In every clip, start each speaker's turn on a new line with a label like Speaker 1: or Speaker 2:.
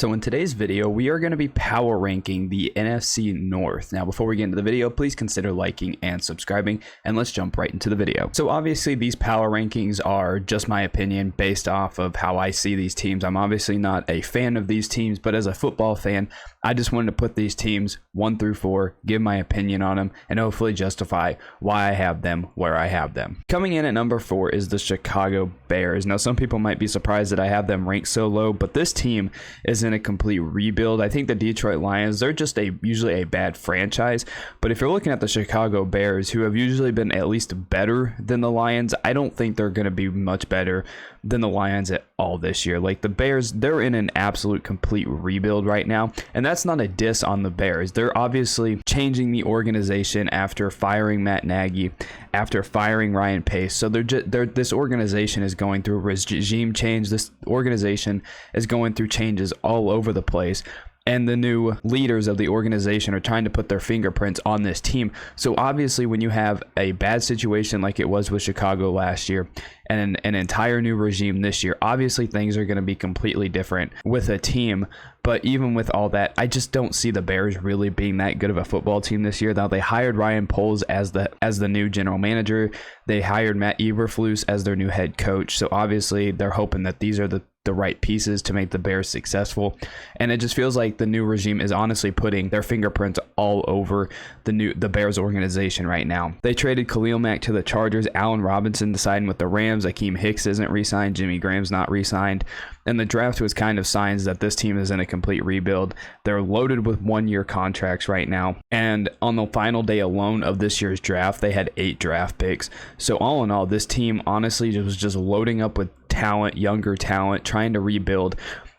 Speaker 1: So in today's video, we are going to be power ranking the NFC North. Now, before we get into the video, please consider liking and subscribing, and let's jump right into the video. So obviously, these power rankings are just my opinion based off of how I see these teams. I'm obviously not a fan of these teams, but as a football fan, I just wanted to put these teams 1 through 4, give my opinion on them, and hopefully justify why I have them where I have them. Coming in at number 4 is the Chicago Bears. Now, some people might be surprised that I have them ranked so low, but this team is in a complete rebuild. I think the Detroit Lions, they're just usually a bad franchise, but if you're looking at the Chicago Bears, who have usually been at least better than the Lions, I don't think they're going to be much better than the Lions at all this year. Like the Bears, they're in an absolute complete rebuild right now, and that's not a diss on the Bears. They're obviously changing the organization after firing Matt Nagy, after firing Ryan Pace. So this organization is going through regime change. This organization is going through changes all over the place. And the new leaders of the organization are trying to put their fingerprints on this team. So obviously, when you have a bad situation like it was with Chicago last year and an entire new regime this year, obviously things are going to be completely different with a team. But even with all that, I just don't see the Bears really being that good of a football team this year. Now, they hired Ryan Poles as the new general manager. They hired Matt Eberflus as their new head coach. So obviously, they're hoping that these are the right pieces to make the Bears successful, and it just feels like the new regime is honestly putting their fingerprints all over the Bears organization right now. They traded Khalil Mack to the Chargers, Allen Robinson deciding with the Rams, Akeem Hicks isn't re-signed, Jimmy Graham's not re-signed, and the draft was kind of signs that this team is in a complete rebuild. They're loaded with one-year contracts right now, and on the final day alone of this year's draft, they had 8 draft picks. So all in all, this team honestly was just loading up with talent, younger talent, trying to rebuild.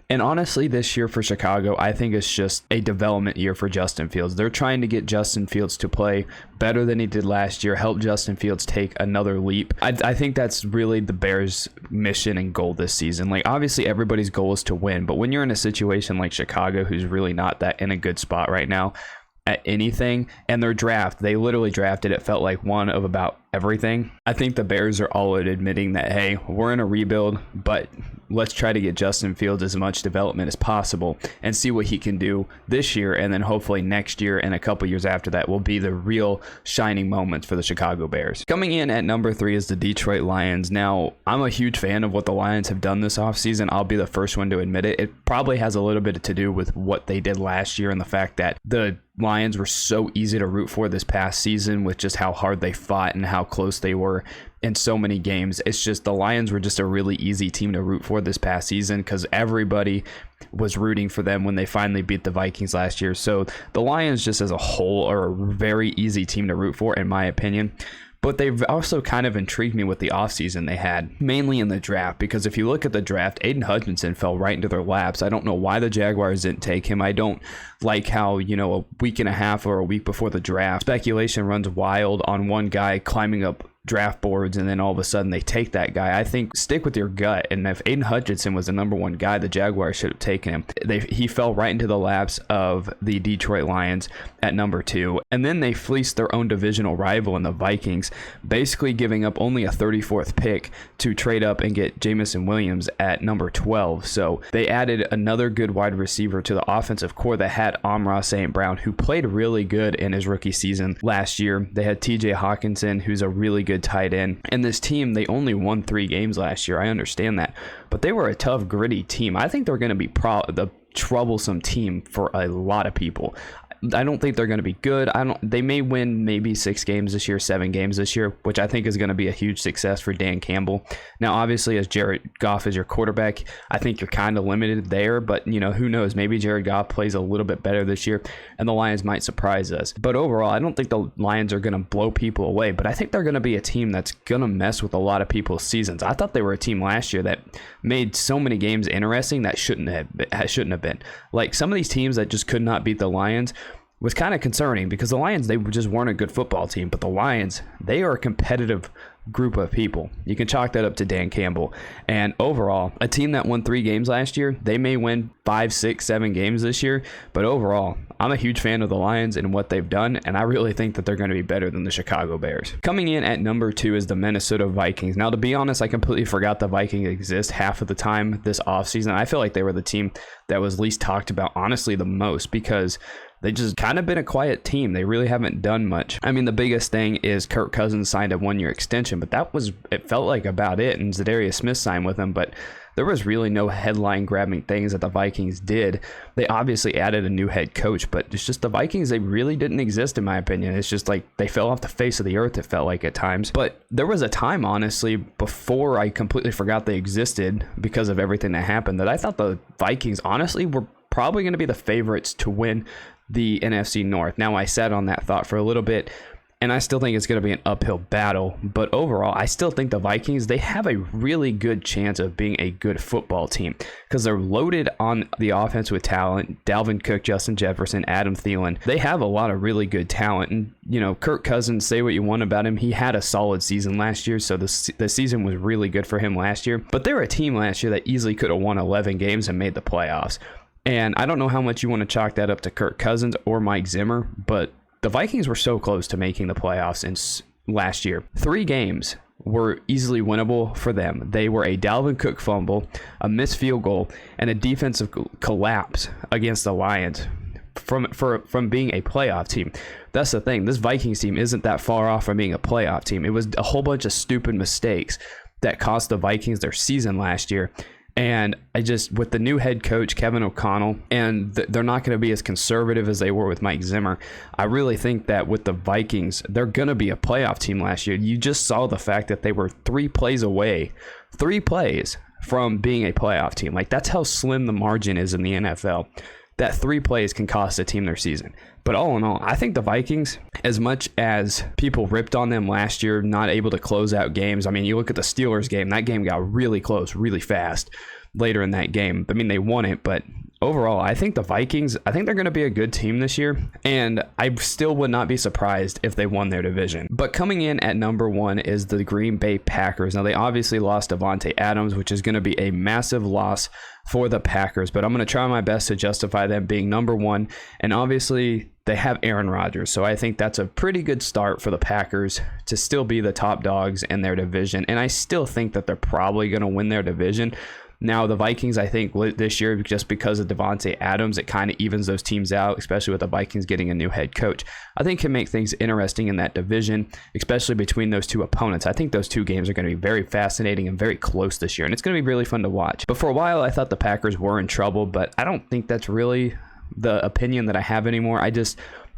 Speaker 1: And honestly, this year for Chicago, I think it's just a development year for Justin Fields. They're trying to get Justin Fields to play better than he did last year, help Justin Fields take another leap. I think that's really the Bears' mission and goal this season. Like, obviously, everybody's goal is to win, but when you're in a situation like Chicago, who's really not that in a good spot right now at anything, and their draft, they literally drafted, it felt like one of about everything. I think the Bears are all admitting that, hey, we're in a rebuild, but let's try to get Justin Fields as much development as possible and see what he can do this year, and then hopefully next year and a couple years after that will be the real shining moments for the Chicago Bears. Coming in at number 3 is the Detroit Lions. Now, I'm a huge fan of what the Lions have done this offseason. I'll be the first one to admit it. It probably has a little bit to do with what they did last year and the fact that the Lions were so easy to root for this past season with just how hard they fought and how close they were in so many games. It's just the Lions were just a really easy team to root for this past season because everybody was rooting for them when they finally beat the Vikings last year. So the Lions just as a whole are a very easy team to root for, in my opinion. But they've also kind of intrigued me with the offseason they had, mainly in the draft, because if you look at the draft, Aiden Hutchinson fell right into their laps. I don't know why the Jaguars didn't take him. I don't like how, a week and a half or a week before the draft, speculation runs wild on one guy climbing up draft boards, and then all of a sudden they take that guy. I think stick with your gut, and if Aiden Hutchinson was the number 1 guy, the Jaguars should have taken him. He fell right into the laps of the Detroit Lions at number 2, and then they fleeced their own divisional rival in the Vikings, basically giving up only a 34th pick to trade up and get Jamison Williams at number 12. So they added another good wide receiver to the offensive core that had Amon-Ra St. Brown, who played really good in his rookie season last year. They had TJ Hawkinson, who's a really good tight end. And this team, they only won 3 games last year. I understand that, but they were a tough, gritty team. I think they're going to be the troublesome team for a lot of people. I don't think they're going to be good. They may win maybe 6 games this year, 7 games this year, which I think is going to be a huge success for Dan Campbell. Now, obviously, as Jared Goff is your quarterback, I think you're kind of limited there, but who knows? Maybe Jared Goff plays a little bit better this year, and the Lions might surprise us. But overall, I don't think the Lions are going to blow people away, but I think they're going to be a team that's going to mess with a lot of people's seasons. I thought they were a team last year that made so many games interesting that shouldn't have been. Like some of these teams that just could not beat the Lions was kind of concerning because the Lions, they just weren't a good football team, but the Lions, they are a competitive group of people. You can chalk that up to Dan Campbell. And overall, a team that won 3 games last year, they may win 5, 6, 7 games this year. But overall, I'm a huge fan of the Lions and what they've done, and I really think that they're going to be better than the Chicago Bears. Coming in at number 2 is the Minnesota Vikings. Now, to be honest, I completely forgot the Vikings exist half of the time this offseason. I feel like they were the team that was least talked about, honestly, the most, because they just kind of been a quiet team. They really haven't done much. I mean, the biggest thing is Kirk Cousins signed a 1-year extension, but it felt like about it, and Zadarius Smith signed with him, but there was really no headline-grabbing things that the Vikings did. They obviously added a new head coach, but it's just the Vikings, they really didn't exist, in my opinion. It's just like they fell off the face of the earth, it felt like at times. But there was a time, honestly, before I completely forgot they existed because of everything that happened, that I thought the Vikings, honestly, were probably going to be the favorites to win the NFC North. Now, I sat on that thought for a little bit, and I still think it's going to be an uphill battle. But overall, I still think the Vikings, they have a really good chance of being a good football team because they're loaded on the offense with talent. Dalvin Cook, Justin Jefferson, Adam Thielen. They have a lot of really good talent. And, you know, Kirk Cousins, say what you want about him, he had a solid season last year. So the season was really good for him last year. But they were a team last year that easily could have won 11 games and made the playoffs. And I don't know how much you want to chalk that up to Kirk Cousins or Mike Zimmer, but the Vikings were so close to making the playoffs in last year. 3 games were easily winnable for them. They were a Dalvin Cook fumble, a missed field goal, and a defensive collapse against the Lions from being a playoff team. That's the thing. This Vikings team isn't that far off from being a playoff team. It was a whole bunch of stupid mistakes that cost the Vikings their season last year. And with the new head coach, Kevin O'Connell, and they're not going to be as conservative as they were with Mike Zimmer. I really think that with the Vikings, they're going to be a playoff team last year. You just saw the fact that they were 3 plays away, 3 plays from being a playoff team. Like, that's how slim the margin is in the NFL. That 3 plays can cost a team their season. But all in all, I think the Vikings, as much as people ripped on them last year, not able to close out games. I mean, you look at the Steelers game, that game got really close, really fast later in that game. I mean, they won it, but overall, I think the Vikings, I think they're going to be a good team this year, and I still would not be surprised if they won their division. But coming in at number 1 is the Green Bay Packers. Now, they obviously lost Devante Adams, which is going to be a massive loss for the Packers, but I'm going to try my best to justify them being number 1, and obviously they have Aaron Rodgers, so I think that's a pretty good start for the Packers to still be the top dogs in their division, and I still think that they're probably going to win their division. Now, the Vikings, I think this year, just because of Devante Adams, it kind of evens those teams out, especially with the Vikings getting a new head coach. I think can make things interesting in that division, especially between those 2 opponents. I think those 2 games are going to be very fascinating and very close this year, and it's going to be really fun to watch. But for a while, I thought the Packers were in trouble, but I don't think that's really the opinion that I have anymore.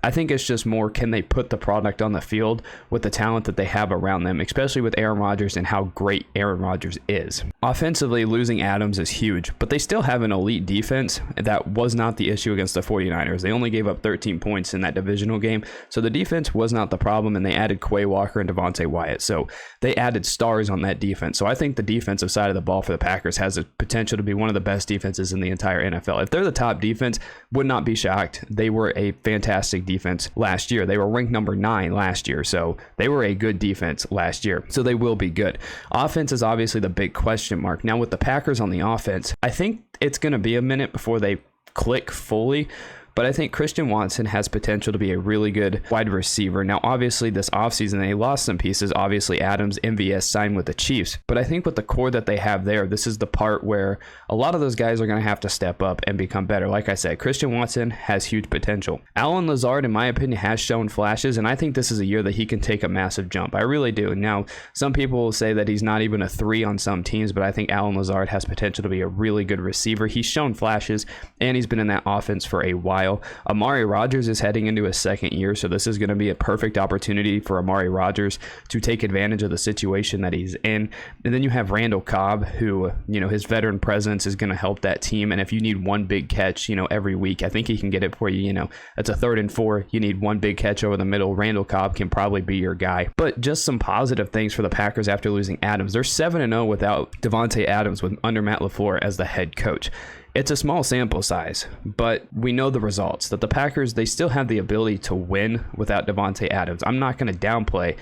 Speaker 1: I think it's just more, can they put the product on the field with the talent that they have around them, especially with Aaron Rodgers and how great Aaron Rodgers is. Offensively, losing Adams is huge, but they still have an elite defense. That was not the issue against the 49ers. They only gave up 13 points in that divisional game, so the defense was not the problem, and they added Quay Walker and Devontae Wyatt, so they added stars on that defense. So I think the defensive side of the ball for the Packers has the potential to be one of the best defenses in the entire NFL. If they're the top defense, would not be shocked. They were a fantastic defense last year. They were ranked number 9 last year, so they were a good defense last year, so they will be good. Offense is obviously the big question mark. Now, with the Packers on the offense, I think it's going to be a minute before they click fully, but I think Christian Watson has potential to be a really good wide receiver. Now, obviously, this offseason, they lost some pieces. Obviously, Adams, MVS signed with the Chiefs. But I think with the core that they have there, this is the part where a lot of those guys are going to have to step up and become better. Like I said, Christian Watson has huge potential. Allen Lazard, in my opinion, has shown flashes, and I think this is a year that he can take a massive jump. I really do. Now, some people will say that he's not even a 3 on some teams, but I think Allen Lazard has potential to be a really good receiver. He's shown flashes, and he's been in that offense for a while. Amari Rodgers is heading into his 2nd year, so this is going to be a perfect opportunity for Amari Rodgers to take advantage of the situation that he's in. And then you have Randall Cobb, who, his veteran presence is going to help that team. And if you need one big catch, every week, I think he can get it for you. It's a 3rd and 4. You need one big catch over the middle. Randall Cobb can probably be your guy. But just some positive things for the Packers after losing Adams. They're 7-0 without Devante Adams under Matt LaFleur as the head coach. It's a small sample size, but we know the results, that the Packers, they still have the ability to win without Devante Adams. I'm not going to downplay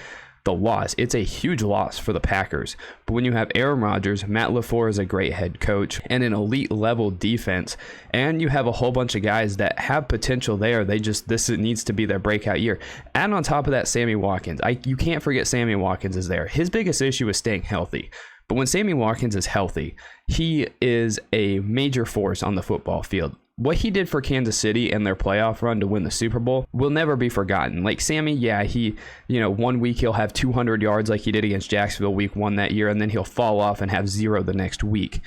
Speaker 1: the loss. It's a huge loss for the Packers. But when you have Aaron Rodgers, Matt LaFleur is a great head coach, and an elite level defense, and you have a whole bunch of guys that have potential there, this needs to be their breakout year. And on top of that, Sammy Watkins. You can't forget Sammy Watkins is there. His biggest issue is staying healthy. But when Sammy Watkins is healthy, he is a major force on the football field. What he did for Kansas City and their playoff run to win the Super Bowl will never be forgotten. Like Sammy, yeah, he, 1 week he'll have 200 yards like he did against Jacksonville week 1 that year, and then he'll fall off and have 0 the next week.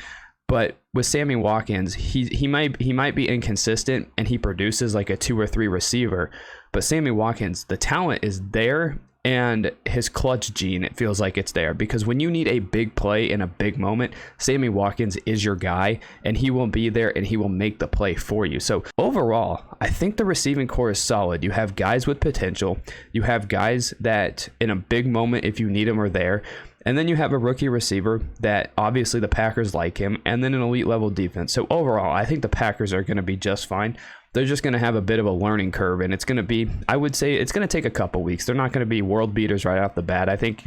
Speaker 1: But with Sammy Watkins, he might be inconsistent and he produces like a 2 or 3 receiver. But Sammy Watkins, the talent is there, and his clutch gene, it feels like it's there, because when you need a big play in a big moment, Sammy Watkins is your guy, and he will be there and he will make the play for you. So overall, I think the receiving core is solid. You have guys with potential. You have guys that in a big moment, if you need them, are there. And then you have a rookie receiver that obviously the Packers like him, and then an elite level defense. So overall, I think the Packers are going to be just fine. They're just going to have a bit of a learning curve, and it's going to be, I would say it's going to take a couple weeks. They're not going to be world beaters right off the bat. I think,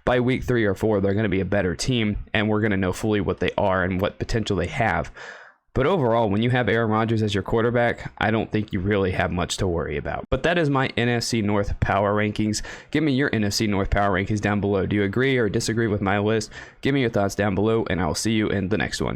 Speaker 1: by week 3 or 4, they're going to be a better team, and we're going to know fully what they are and what potential they have. But overall, when you have Aaron Rodgers as your quarterback, I don't think you really have much to worry about. But that is my NFC North power rankings. Give me your NFC North power rankings down below. Do you agree or disagree with my list? Give me your thoughts down below, and I will see you in the next one.